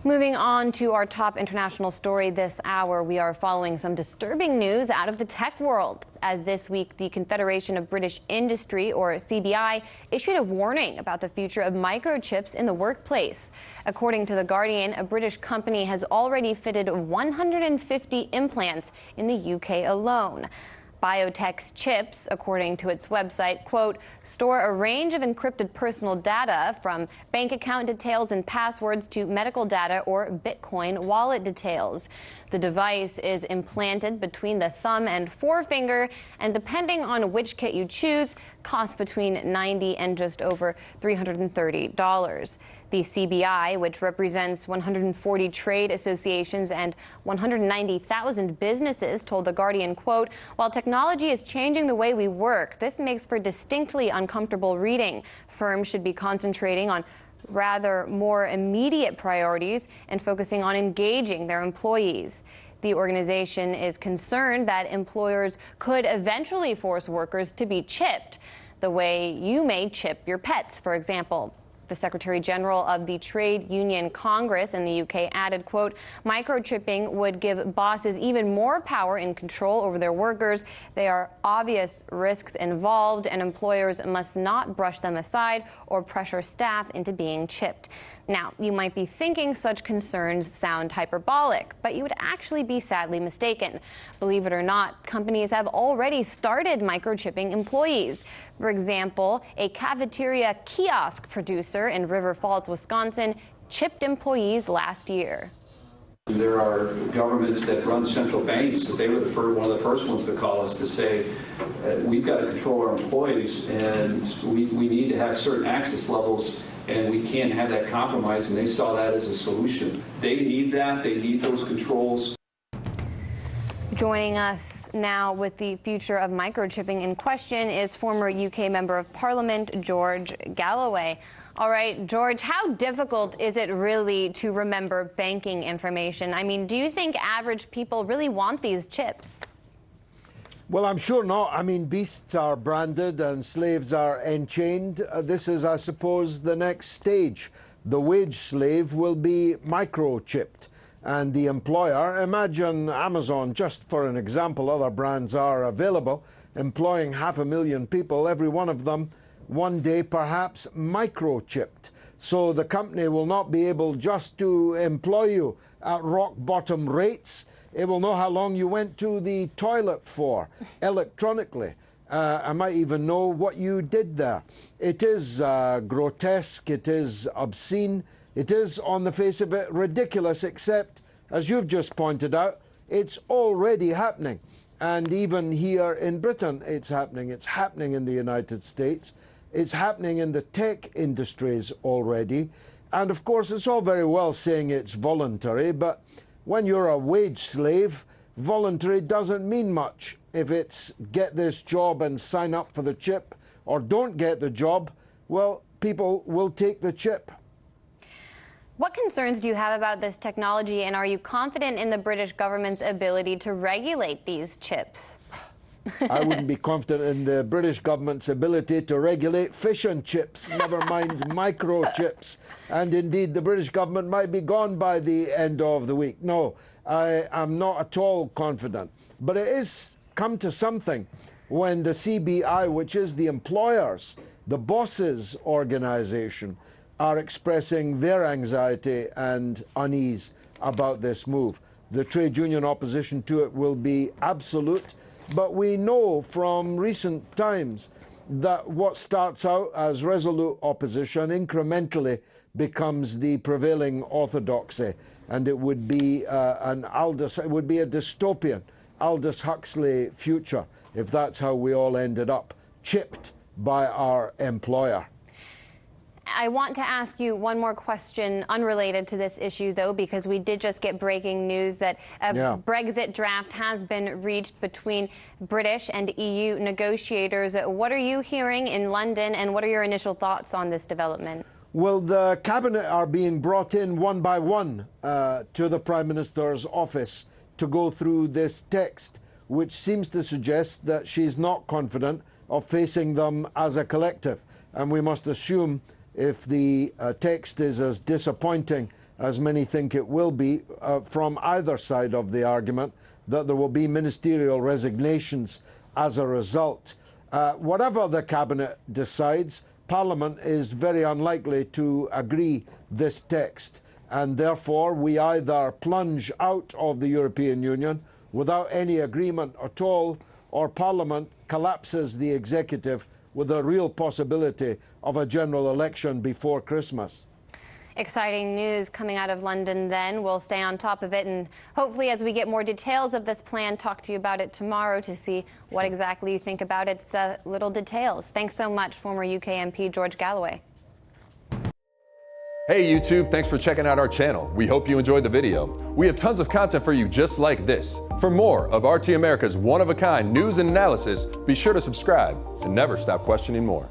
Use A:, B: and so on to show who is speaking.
A: Moving on to our top international story this hour, we are following some disturbing news out of the tech world, as this week the Confederation of British Industry, or CBI, issued a warning about the future of microchips in the workplace. According to The Guardian, a British company has already fitted 150 implants in the UK alone. Biotech's chips, according to its website, quote, store a range of encrypted personal data from bank account details and passwords to medical data or Bitcoin wallet details. The device is implanted between the thumb and forefinger, and depending on which kit you choose, costs between $90 and just over $330. The CBI, which represents 140 trade associations and 190,000 businesses, told The Guardian, quote, while technology is changing the way we work, this makes for distinctly uncomfortable reading. Firms should be concentrating on rather more immediate priorities and focusing on engaging their employees. The organization is concerned that employers could eventually force workers to be chipped, the way you may chip your pets, for example. The Secretary General of the Trade Union Congress in the UK added, quote, microchipping would give bosses even more power and control over their workers. There are obvious risks involved, and employers must not brush them aside or pressure staff into being chipped. Now, you might be thinking such concerns sound hyperbolic, but you would actually be sadly mistaken. Believe it or not, companies have already started microchipping employees. For example, a cafeteria kiosk producer in River Falls, Wisconsin, chipped employees last year.
B: There are governments that run central banks that they were one of the first ones to call us to say, we've got to control our employees, and we need to have certain access levels, and we can't have that compromise, and they saw that as a solution. They need that. They need those controls.
A: Joining us now with the future of microchipping in question is former UK Member of Parliament George Galloway. All right, George, how difficult is it really to remember banking information? I mean, do you think average people really want these chips?
C: Well, I'm sure not. I mean, beasts are branded and slaves are enchained. This is, I suppose, the next stage. The wage slave will be microchipped. And the employer, imagine Amazon, just for an example, other brands are available, employing 500,000 people, every one of them one day perhaps microchipped. So the company will not be able just to employ you at rock bottom rates. It will know how long you went to the toilet for electronically. I might even know what you did there. It is grotesque, it is obscene, it is, on the face of it, ridiculous, except, as you've just pointed out, it's already happening. And even here in Britain, it's happening. It's happening in the United States. It's happening in the tech industries already. And of course, it's all very well saying it's voluntary, but when you're a wage slave, voluntary doesn't mean much. If it's get this job and sign up for the chip, or don't get the job, well, people will take the chip.
A: What concerns do you have about this technology, and are you confident in the British government's ability to regulate these chips?
C: I wouldn't be confident in the British government's ability to regulate fish and chips, never mind microchips. And indeed, the British government might be gone by the end of the week. No, I am not at all confident. But it is come to something when the CBI, which is the employers, the bosses' organisation, are expressing their anxiety and unease about this move. The trade union opposition to it will be absolute, but we know from recent times that what starts out as resolute opposition incrementally becomes the prevailing orthodoxy, and it would be it would be a dystopian Aldous Huxley future if that's how we all ended up, chipped by our employer.
A: I want to ask you one more question unrelated to this issue, though, because we did just get breaking news that a Brexit draft has been reached between British and EU negotiators. What are you hearing in London, and what are your initial thoughts on this development?
C: Well, the Cabinet are being brought in one by one to the Prime Minister's office to go through this text, which seems to suggest that she's not confident of facing them as a collective. And we must assume if the text is as disappointing as many think it will be, from either side of the argument, that there will be ministerial resignations as a result. Whatever the Cabinet decides, Parliament is very unlikely to agree this text, and therefore we either plunge out of the European Union without any agreement at all, or Parliament collapses the executive with a real possibility of a general election before Christmas.
A: Exciting news coming out of London then. We'll stay on top of it, and hopefully as we get more details of this plan, talk to you about it tomorrow to see what exactly you think about its little details. Thanks so much, former UK MP George Galloway.
D: Hey YouTube, thanks for checking out our channel. We hope you enjoyed the video. We have tons of content for you just like this. For more of RT America's one-of-a-kind news and analysis, be sure to subscribe and never stop questioning more.